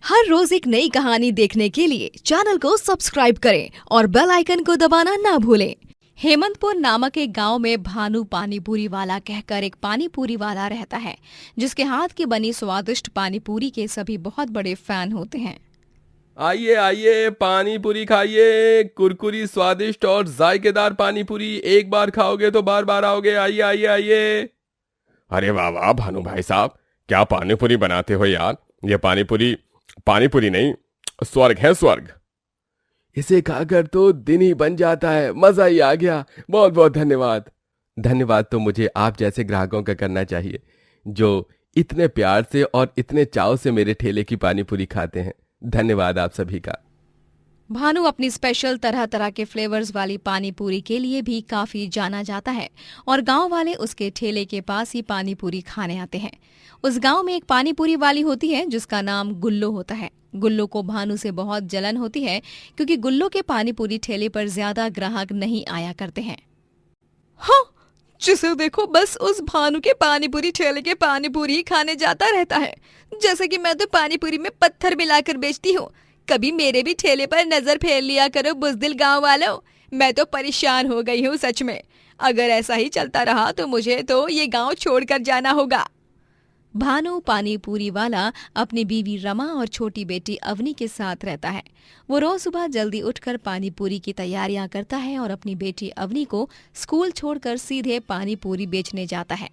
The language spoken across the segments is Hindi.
हर रोज एक नई कहानी देखने के लिए चैनल को सब्सक्राइब करें और बेल आइकन को दबाना ना भूलें। हेमंतपुर नामक एक गांव में भानु पानीपुरी वाला कहकर एक पानीपुरी वाला रहता है, जिसके हाथ की बनी स्वादिष्ट पानीपुरी के सभी बहुत बड़े फैन होते हैं। आइए आइए, पानी पूरी खाइए। कुरकुरी, स्वादिष्ट और जायकेदार पानी पूरी एक बार खाओगे तो बार बार आओगे। आइए आइए आइए। अरे वाह वाह भानु भाई साहब, क्या पानी पूरी बनाते हो यार। ये पानी पूरी नहीं, स्वर्ग है स्वर्ग। इसे खाकर तो दिन ही बन जाता है। मजा ही आ गया। बहुत बहुत धन्यवाद। धन्यवाद तो मुझे आप जैसे ग्राहकों का करना चाहिए, जो इतने प्यार से और इतने चाव से मेरे ठेले की पानी पूरी खाते हैं। धन्यवाद आप सभी का। भानु अपनी स्पेशल तरह तरह के फ्लेवर्स वाली पानीपुरी के लिए भी काफी जाना जाता है और गांव वाले उसके ठेले के पास ही पानीपुरी खाने आते हैं। उस गांव में एक पानीपुरी वाली होती है जिसका नाम गुल्लो होता है। गुल्लो को भानु से बहुत जलन होती है क्योंकि गुल्लो के पानीपुरी ठेले पर ज्यादा ग्राहक नहीं आया करते हैं। हाँ, जिसे देखो बस उस भानु के पानीपुरी ठेले के पानीपुरी ही खाने जाता रहता है, जैसे कि मैं तो पानीपुरी में पत्थर मिलाकर बेचती हूँ। कभी मेरे भी ठेले पर नजर फेर लिया करो बुज़दिल गांव वालों। मैं तो परेशान हो गई हूँ सच में। अगर ऐसा ही चलता रहा तो मुझे तो ये गांव छोड़कर जाना होगा। भानु पानीपुरी वाला अपनी बीवी रमा और छोटी बेटी अवनी के साथ रहता है। वो रोज सुबह जल्दी उठकर पानीपुरी की तैयारियां करता है और अपनी बेटी अवनी को स्कूल छोड़कर सीधे पानीपुरी बेचने जाता है।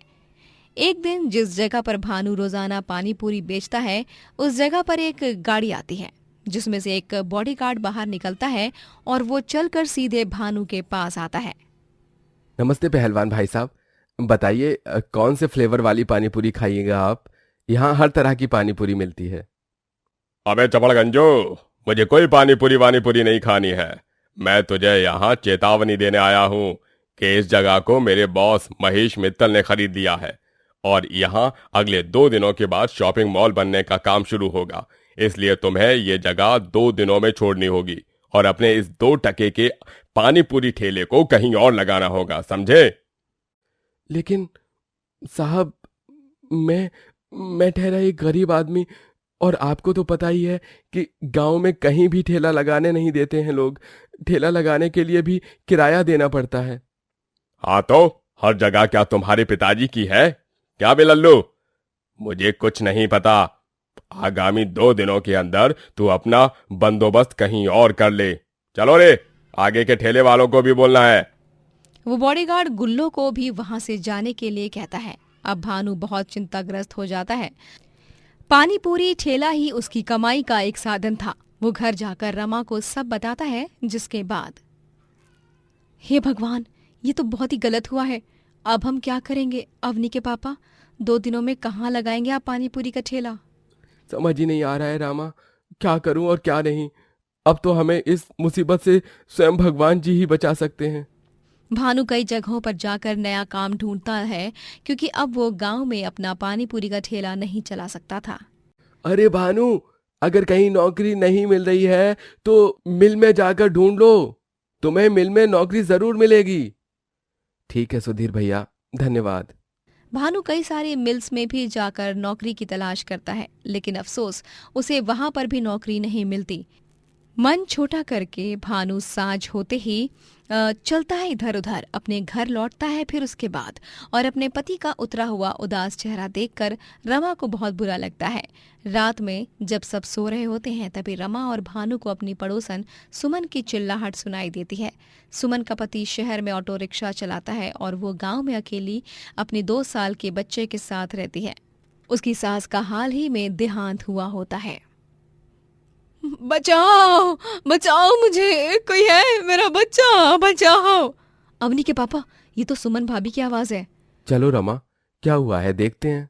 एक दिन जिस जगह पर भानु रोजाना पानीपुरी बेचता है, उस जगह पर एक गाड़ी आती है जिसमें से एक बॉडीगार्ड बाहर निकलता है और वो चलकर सीधे भानु के पास आता है। नमस्ते पहलवान भाई साहब, बताइए कौन से फ्लेवर वाली पानीपुरी खाइएगा आप। यहाँ हर तरह की पानीपुरी मिलती है। अबे चपड़गंजो, मुझे कोई पानीपुरी नहीं खानी है। मैं तुझे यहाँ चेतावनी देने आया हूँ कि इस जगह को मेरे बॉस महेश मित्तल ने खरीद लिया है और यहाँ अगले 2 दिनों के बाद शॉपिंग मॉल बनने का काम शुरू होगा। इसलिए तुम्हें ये जगह 2 दिनों में छोड़नी होगी और अपने इस 2 टके के पानीपुरी ठेले को कहीं और लगाना होगा, समझे? लेकिन साहब, मैं ठहरा एक गरीब आदमी, और आपको तो पता ही है कि गांव में कहीं भी ठेला लगाने नहीं देते हैं लोग। ठेला लगाने के लिए भी किराया देना पड़ता है। हाँ तो हर जगह क्या तुम्हारे पिताजी की है क्या बे लल्लू? मुझे कुछ नहीं पता। आगामी 2 दिनों के अंदर तू अपना बंदोबस्त कहीं और कर ले। चलो रे, आगे के ठेले वालों को भी बोलना है। वो बॉडीगार्ड गुल्लो को भी वहां से जाने के लिए कहता है। अब भानु बहुत चिंताग्रस्त हो जाता है। पानीपुरी ठेला ही उसकी कमाई का एक साधन था। वो घर जाकर रमा को सब बताता है, जिसके बाद हे भगवान, ये तो बहुत ही गलत हुआ है। अब हम क्या करेंगे? अवनी के पापा 2 दिनों में कहाँ लगाएंगे आप पानीपुरी का ठेला? समझ ही नहीं आ रहा है रामा, क्या करूं और क्या नहीं। अब तो हमें इस मुसीबत से स्वयं भगवान जी ही बचा सकते हैं। भानु कई जगहों पर जाकर नया काम ढूंढता है क्योंकि अब वो गांव में अपना पानीपुरी का ठेला नहीं चला सकता था। अरे भानु, अगर कहीं नौकरी नहीं मिल रही है तो मिल में जाकर ढूंढ लो। तुम्हें मिल में नौकरी जरूर मिलेगी। ठीक है सुधीर भैया, धन्यवाद। भानु कई सारे मिल्स में भी जाकर नौकरी की तलाश करता है, लेकिन अफसोस उसे वहां पर भी नौकरी नहीं मिलती। मन छोटा करके भानु साँझ होते ही चलता है इधर उधर, अपने घर लौटता है फिर उसके बाद, और अपने पति का उतरा हुआ उदास चेहरा देखकर रमा को बहुत बुरा लगता है। रात में जब सब सो रहे होते हैं तभी रमा और भानु को अपनी पड़ोसन सुमन की चिल्लाहट सुनाई देती है। सुमन का पति शहर में ऑटो रिक्शा चलाता है और वो गांव में अकेली अपने 2 साल के बच्चे के साथ रहती है। उसकी सास का हाल ही में देहांत हुआ होता है। बचाओ बचाओ, मुझे कोई है, मेरा बच्चा बचाओ। अवनी के पापा, ये तो सुमन भाभी की आवाज है। चलो रमा, क्या हुआ है देखते हैं।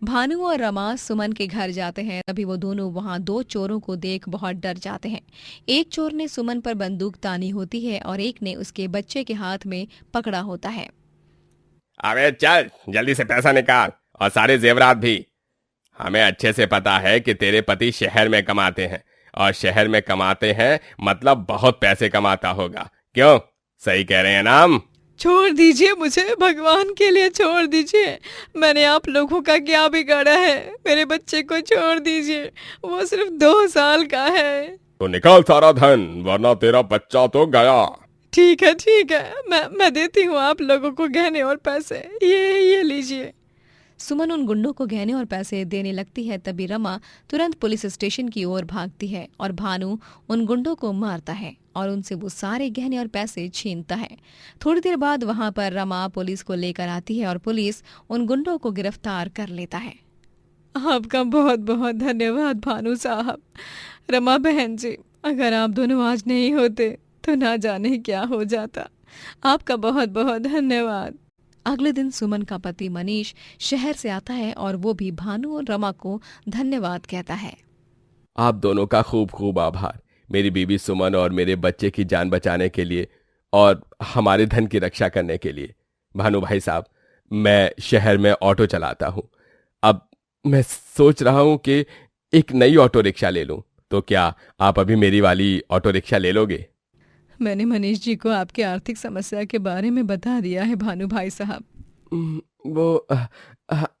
भानु और रमा सुमन के घर जाते हैं। तभी वो दोनों वहां 2 चोरों को देख बहुत डर जाते हैं। एक चोर ने सुमन पर बंदूक तानी होती है और एक ने उसके बच्चे के हाथ में पकड़ा होता है। अबे चल, जल्दी से पैसा निकाल और सारे जेवरात भी। हमें अच्छे से पता है कि तेरे पति शहर में कमाते हैं, और शहर में कमाते हैं मतलब बहुत पैसे कमाता होगा। क्यों, सही कह रहे हैं ना हम? छोड़ दीजिए मुझे, भगवान के लिए छोड़ दीजिए। मैंने आप लोगों का क्या बिगाड़ा है? मेरे बच्चे को छोड़ दीजिए, वो सिर्फ 2 साल का है। तो निकाल सारा धन, वरना तेरा बच्चा तो गया। ठीक है, मैं देती हूँ आप लोगों को गहने और पैसे, ये लीजिए। सुमन उन गुंडों को गहने और पैसे देने लगती है। तभी रमा तुरंत पुलिस स्टेशन की ओर भागती है और भानु उन गुंडों को मारता है और उनसे वो सारे गहने और पैसे छीनता है। थोड़ी देर बाद वहां पर रमा पुलिस को लेकर आती है और पुलिस उन गुंडों को गिरफ्तार कर लेता है। आपका बहुत बहुत धन्यवाद भानु साहब। रमा बहन जी, अगर आप दोनों आज नहीं होते तो ना जाने क्या हो जाता। आपका बहुत बहुत धन्यवाद। अगले दिन सुमन का पति मनीष शहर से आता है और वो भी भानु और रमा को धन्यवाद कहता है। आप दोनों का खूब खूब आभार, मेरी बीवी सुमन और मेरे बच्चे की जान बचाने के लिए और हमारे धन की रक्षा करने के लिए। भानु भाई साहब, मैं शहर में ऑटो चलाता हूँ। अब मैं सोच रहा हूँ कि एक नई ऑटो रिक्शा ले लूँ, तो क्या आप अभी मेरी वाली ऑटो रिक्शा ले लोगे? मैंने मनीष जी को आपकी आर्थिक समस्या के बारे में बता दिया है भानु भाई साहब।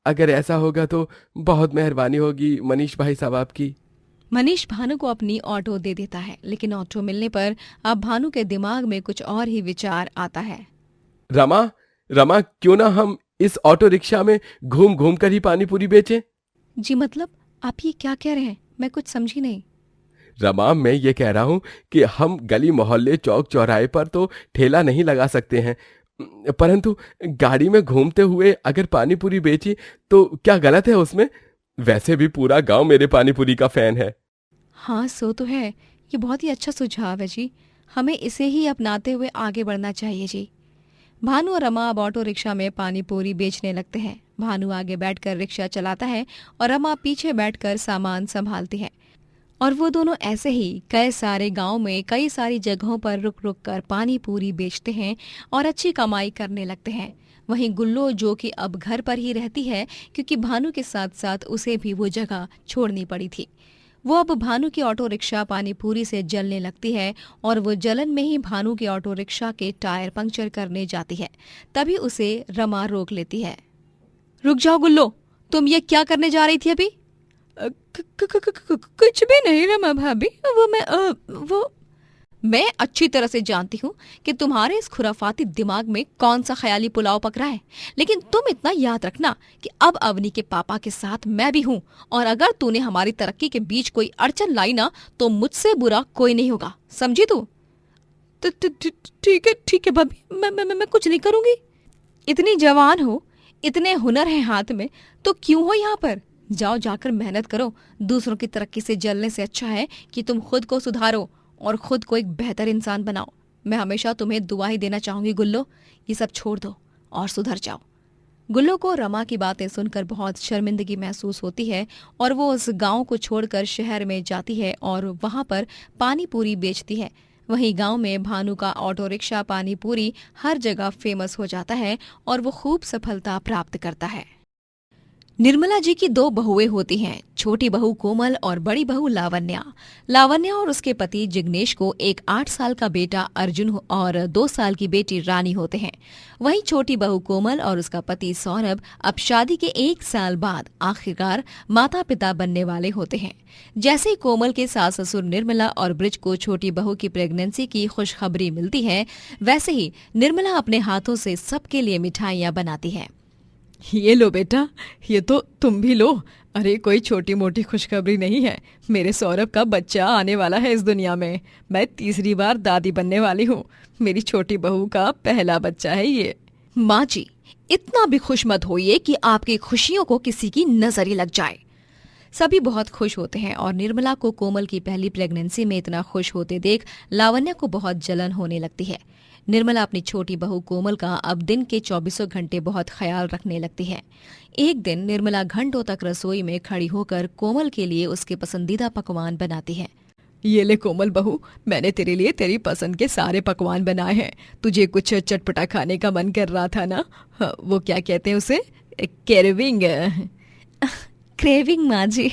अगर ऐसा होगा तो बहुत मेहरबानी होगी मनीष भाई साहब आपकी। मनीष भानु को अपनी ऑटो दे देता है, लेकिन ऑटो मिलने पर अब भानु के दिमाग में कुछ और ही विचार आता है। रमा, क्यों ना हम इस ऑटो रिक्शा में घूम घूम कर ही पानी पूरी बेचें? जी मतलब आप ये क्या कह रहे हैं? मैं कुछ समझी नहीं। रमा, मैं ये कह रहा हूं कि हम गली मोहल्ले चौक चौराहे पर तो ठेला नहीं लगा सकते हैं, परंतु गाड़ी में घूमते हुए अगर पानी पूरी बेची तो क्या गलत है उसमें? वैसे भी पूरा गांव मेरे पानी पूरी का फैन है। हाँ सो तो है, ये बहुत ही अच्छा सुझाव है जी। हमें इसे ही अपनाते हुए आगे बढ़ना चाहिए जी। भानु और रमा अब ऑटो रिक्शा में पानी पूरी बेचने लगते हैं। भानु आगे बैठकर रिक्शा चलाता है और रमा पीछे बैठकर सामान संभालती है और वो दोनों ऐसे ही कई सारे गांव में कई सारी जगहों पर रुक रुक कर पानी पूरी बेचते हैं और अच्छी कमाई करने लगते हैं। वहीं गुल्लो, जो कि अब घर पर ही रहती है क्योंकि भानु के साथ साथ उसे भी वो जगह छोड़नी पड़ी थी, वो अब भानु की ऑटो रिक्शा पानी पूरी से जलने लगती है और वो जलन में ही भानु की ऑटो रिक्शा के टायर पंक्चर करने जाती है। तभी उसे रमा रोक लेती है। रुक जाओ गुल्लो, तुम ये क्या करने जा रही थी अभी? कुछ भी नहीं रमा भाभी, मैं अच्छी तरह से जानती हूँ कि तुम्हारे इस खुराफाती दिमाग में कौन सा ख्याली पुलाव पक रहा है, लेकिन तुम इतना याद रखना कि अब अवनी के पापा के साथ मैं भी हूँ और अगर तूने हमारी तरक्की के बीच कोई अड़चन लाई ना तो मुझसे बुरा कोई नहीं होगा, समझी तू? ठीक है भाभी, मैं कुछ नहीं करूंगी। इतनी जवान हो, इतने हुनर है हाथ में, तो क्यों हो यहाँ पर? जाओ जाकर मेहनत करो। दूसरों की तरक्की से जलने से अच्छा है कि तुम खुद को सुधारो और खुद को एक बेहतर इंसान बनाओ। मैं हमेशा तुम्हें दुआ ही देना चाहूंगी गुल्लो, ये सब छोड़ दो और सुधर जाओ। गुल्लो को रमा की बातें सुनकर बहुत शर्मिंदगी महसूस होती है और वो उस गांव को छोड़कर शहर में जाती है और वहां पर पानी पूरी बेचती है। वहीं गांव में भानु का ऑटो रिक्शा पानी पूरी हर जगह फेमस हो जाता है और वो खूब सफलता प्राप्त करता है। निर्मला जी की 2 बहुएं होती हैं, छोटी बहू कोमल और बड़ी बहू लावण्या। लावण्या और उसके पति जिग्नेश को एक 8 साल का बेटा अर्जुन और 2 साल की बेटी रानी होते हैं। वहीं छोटी बहू कोमल और उसका पति सौरभ अब शादी के 1 साल बाद आखिरकार माता पिता बनने वाले होते हैं। जैसे ही कोमल के सास ससुर निर्मला और ब्रिज को छोटी बहू की प्रेगनेंसी की खुशखबरी मिलती है, वैसे ही निर्मला अपने हाथों से सबके लिए मिठाइयाँ बनाती है। ये लो बेटा, ये तो तुम भी लो। अरे कोई छोटी मोटी खुशखबरी नहीं है, मेरे सौरभ का बच्चा आने वाला है इस दुनिया में। मैं 3री बार दादी बनने वाली हूँ। मेरी छोटी बहू का पहला बच्चा है ये। माँ जी, इतना भी खुश मत होइए कि आपकी खुशियों को किसी की नजर ही लग जाए। सभी बहुत खुश होते हैं और निर्मला को कोमल की पहली प्रेगनेंसी में इतना खुश होते देख लावण्या को बहुत जलन होने लगती है। निर्मला अपनी छोटी बहू कोमल का अब दिन के 24 घंटे बहुत ख्याल रखने लगती है। एक दिन निर्मला घंटों तक रसोई में खड़ी होकर कोमल के लिए उसके पसंदीदा पकवान बनाती है। ये ले कोमल बहू, मैंने तेरे लिए तेरी पसंद के सारे पकवान बनाए हैं। तुझे कुछ चटपटा खाने का मन कर रहा था ना? वो क्या कहते हैं उसे? क्रेविंग। क्रेविंग माँ जी,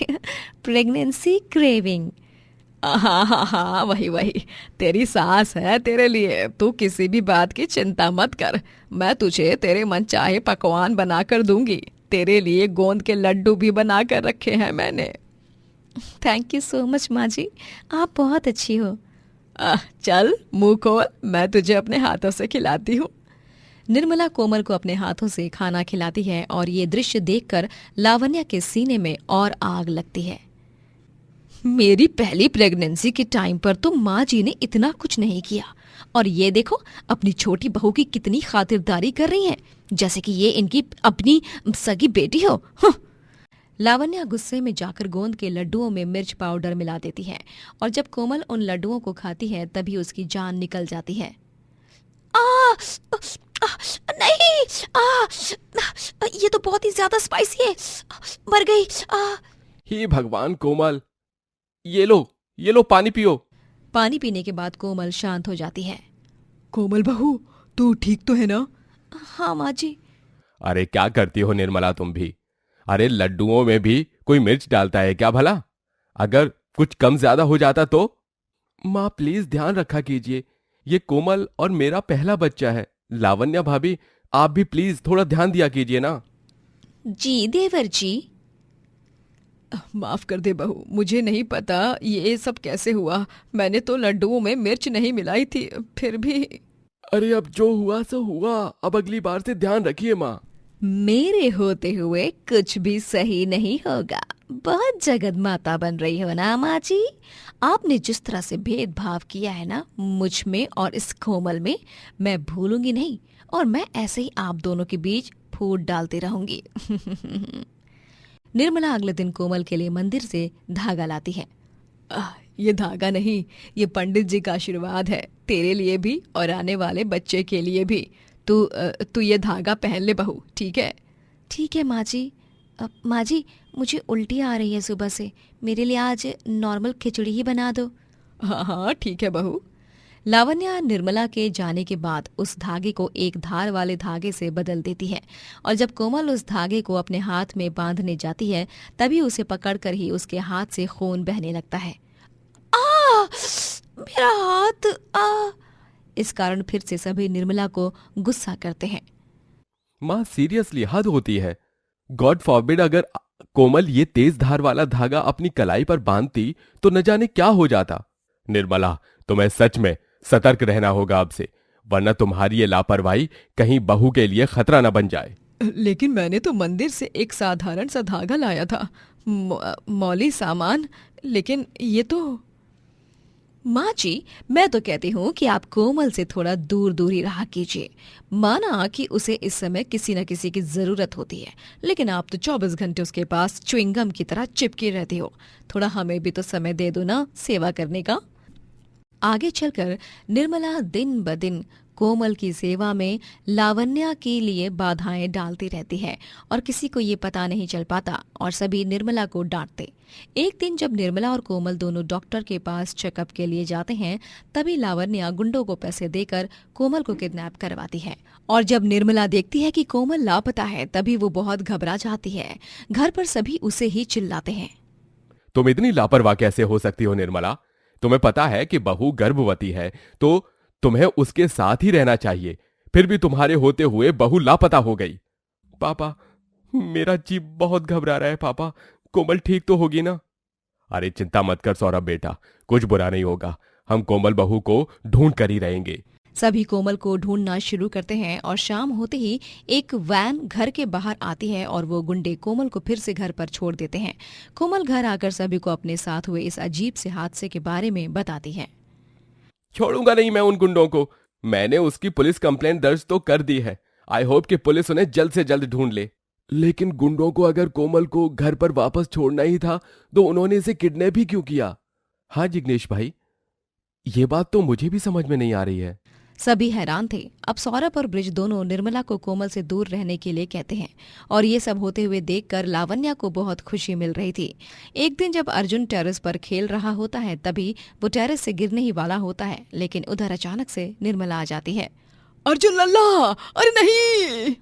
प्रेगनेंसी क्रेविंग। हाँ हाँ हाँ, वही वही। तेरी सास है तेरे लिए, तू किसी भी बात की चिंता मत कर। मैं तुझे तेरे मन चाहे पकवान बना कर दूंगी। तेरे लिए गोंद के लड्डू भी बना कर रखे हैं मैंने। थैंक यू सो मच माँ जी, आप बहुत अच्छी हो। चल मुंह खोल, मैं तुझे अपने हाथों से खिलाती हूँ। निर्मला कोमल को अपने हाथों से खाना खिलाती है और ये दृश्य देखकर लावण्या के सीने में और आग लगती है। मेरी पहली प्रेगनेंसी के टाइम पर तो माँ जी ने इतना कुछ नहीं किया, और ये देखो अपनी छोटी बहू की कितनी खातिरदारी कर रही हैं, जैसे कि ये इनकी अपनी सगी बेटी हो। लावण्या गुस्से में जाकर गोंद के लड्डुओं में मिर्च पाउडर मिला देती है, और जब कोमल उन लड्डुओं को खाती है तभी उसकी जान निकल जाती है। आ, आ, नहीं, ये तो बहुत ही ज्यादा स्पाइसी है, मर गई। हे भगवान कोमल, ये लो पानी पियो। पानी पीने के बाद कोमल शांत हो जाती है। कोमल बहू, तू ठीक तो है ना? हाँ माँ जी। अरे क्या करती हो निर्मला तुम भी? अरे लड्डुओं में भी कोई मिर्च डालता है क्या भला? अगर कुछ कम ज्यादा हो जाता तो? माँ प्लीज ध्यान रखा कीजिए, ये कोमल और मेरा पहला बच्चा है। लावण्या भाभी, आप भी प्लीज थोड़ा ध्यान दिया कीजिए ना। जी देवर जी। माफ कर दे बहू, मुझे नहीं पता ये सब कैसे हुआ। मैंने तो लड्डुओं में मिर्च नहीं मिलाई थी, फिर भी। अरे अब जो हुआ सो हुआ, अब अगली बार से ध्यान रखिए माँ। मेरे होते हुए कुछ भी सही नहीं होगा। बहुत जगत माता बन रही हो ना माँ जी। आपने जिस तरह से भेदभाव किया है ना मुझ में और इस कोमल में, मैं भूलूंगी नहीं, और मैं ऐसे ही आप दोनों के बीच फूट डालती रहूंगी। निर्मला अगले दिन कोमल के लिए मंदिर से धागा लाती है। ये धागा नहीं, ये पंडित जी का आशीर्वाद है, तेरे लिए भी और आने वाले बच्चे के लिए भी। तू ये धागा पहन ले बहू, ठीक है? ठीक है माँ जी। माँ जी, मुझे उल्टी आ रही है सुबह से, मेरे लिए आज नॉर्मल खिचड़ी ही बना दो। हाँ हाँ ठीक है बहू। लावण्या निर्मला के जाने के बाद उस धागे को एक धार वाले धागे से बदल देती है, और जब कोमल उस धागे को अपने हाथ में बांधने जाती है तभी उसे पकड़कर ही उसके हाथ से खून बहने लगता है। आ! मेरा हाथ! इस कारण फिर से सभी निर्मला को गुस्सा करते हैं। माँ सीरियसली हद होती है। गॉड फॉरबिड, अगर कोमल ये तेज धार वाला धागा अपनी कलाई पर बांधती तो न जाने क्या हो जाता। निर्मला, तुम्हें सच में सतर्क रहना होगा अब से, वरना तुम्हारी ये लापरवाही कहीं बहू के लिए खतरा न बन जाए। लेकिन मैंने तो मंदिर से एक साधारण सा धागा लाया था, मौली सामान, लेकिन ये तो। माँ जी, मैं तो कहती हूँ कि आप कोमल से थोड़ा दूर दूर ही रहा कीजिए। माना कि उसे इस समय किसी न किसी की जरूरत होती है, लेकिन आप तो 24 घंटे उसके पास च्युइंगम की तरह चिपकी रहती हो। थोड़ा हमें भी तो समय दे दो ना सेवा करने का। आगे चलकर निर्मला दिन ब दिन कोमल की सेवा में लावण्या के लिए बाधाएं डालती रहती है, और किसी को ये पता नहीं चल पाता और सभी निर्मला को डांटते। एक दिन जब निर्मला और कोमल दोनों डॉक्टर के पास चेकअप के लिए जाते हैं तभी लावण्या गुंडों को पैसे देकर कोमल को किडनैप करवाती है, और जब निर्मला देखती है कि कोमल लापता है तभी वो बहुत घबरा जाती है। घर पर सभी उसे ही चिल्लाते हैं। तुम इतनी लापरवाह कैसे हो सकती हो निर्मला? तुम्हें पता है कि बहू गर्भवती है तो तुम्हें उसके साथ ही रहना चाहिए, फिर भी तुम्हारे होते हुए बहू लापता हो गई। पापा, मेरा जी बहुत घबरा रहा है पापा, कोमल ठीक तो होगी ना? अरे चिंता मत कर सौरभ बेटा, कुछ बुरा नहीं होगा, हम कोमल बहू को ढूंढ कर ही रहेंगे। सभी कोमल को ढूंढना शुरू करते हैं, और शाम होते ही एक वैन घर के बाहर आती है और वो गुंडे कोमल को फिर से घर पर छोड़ देते हैं। कोमल घर आकर सभी को अपने साथ हुए इस अजीब से हादसे के बारे में बताती है। छोड़ूंगा नहीं मैं उन गुंडों को, मैंने उसकी पुलिस कंप्लेंट दर्ज तो कर दी है। आई होप कि पुलिस उन्हें जल्द से जल्द ढूंढ ले। लेकिन गुंडों को अगर कोमल को घर पर वापस छोड़ना ही था तो उन्होंने इसे किडनैप ही क्यों किया? हाँ जिग्नेश भाई, ये बात तो मुझे भी समझ में नहीं आ रही है। सभी हैरान थे। अब सौरभ और ब्रिज दोनों निर्मला को कोमल से दूर रहने के लिए कहते हैं, और ये सब होते हुए देखकर लावण्या को बहुत खुशी मिल रही थी। एक दिन जब अर्जुन टेरेस पर खेल रहा होता है तभी वो टेरेस से गिरने ही वाला होता है, लेकिन उधर अचानक से निर्मला आ जाती है। अर्जुन लल्ला, अरे नहीं!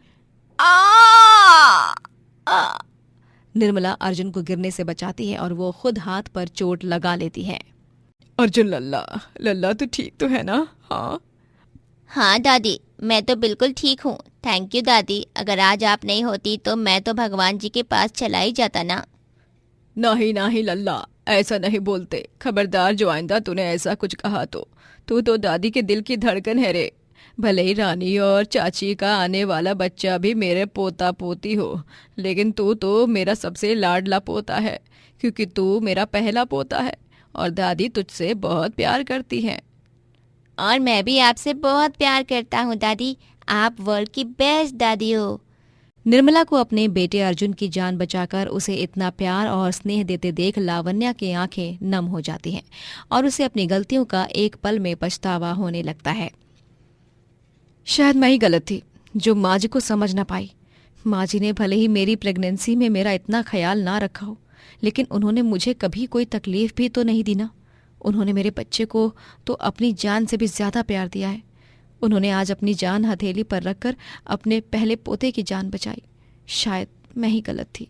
निर्मला अर्जुन को गिरने से बचाती है और वो खुद हाथ पर चोट लगा लेती है। अर्जुन लल्ला, लल्ला तो ठीक तो है ना? हाँ हाँ दादी, मैं तो बिल्कुल ठीक हूँ। थैंक यू दादी, अगर आज आप नहीं होती तो मैं तो भगवान जी के पास चला ही जाता ना। नहीं नहीं लल्ला, ऐसा नहीं बोलते। खबरदार जो आइंदा तूने ऐसा कुछ कहा तो। तू तो दादी के दिल की धड़कन है रे। भले ही रानी और चाची का आने वाला बच्चा भी मेरे पोता पोती हो, लेकिन तू तो मेरा सबसे लाडला पोता है, क्योंकि तू मेरा पहला पोता है और दादी तुझसे बहुत प्यार करती है। और मैं भी आपसे बहुत प्यार करता हूँ दादी, आप वर्ल्ड की बेस्ट दादी हो। निर्मला को अपने बेटे अर्जुन की जान बचाकर उसे इतना प्यार और स्नेह देते देख लावण्या की आंखें नम हो जाती हैं और उसे अपनी गलतियों का एक पल में पछतावा होने लगता है। शायद मैं ही गलत थी जो माँ जी को समझ ना पाई। माँ जी ने भले ही मेरी प्रेगनेंसी में मेरा इतना ख्याल ना रखा हो, लेकिन उन्होंने मुझे कभी कोई तकलीफ भी तो नहीं दी ना। उन्होंने मेरे बच्चे को तो अपनी जान से भी ज्यादा प्यार दिया है। उन्होंने आज अपनी जान हथेली पर रखकर अपने पहले पोते की जान बचाई। शायद मैं ही गलत थी।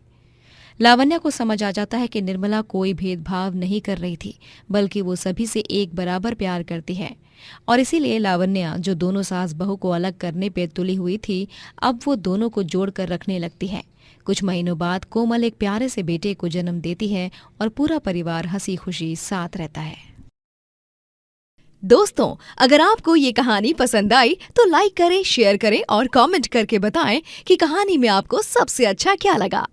लावण्या को समझ आ जाता है कि निर्मला कोई भेदभाव नहीं कर रही थी, बल्कि वो सभी से एक बराबर प्यार करती है। और इसीलिए लावण्या, जो दोनों सास बहू को अलग करने पे तुली हुई थी, अब वो दोनों को जोड़कर रखने लगती है। कुछ महीनों बाद कोमल एक प्यारे से बेटे को जन्म देती है और पूरा परिवार हंसी खुशी साथ रहता है। दोस्तों, अगर आपको ये कहानी पसंद आई तो लाइक करें, शेयर करें और कमेंट करके बताएं कि कहानी में आपको सबसे अच्छा क्या लगा।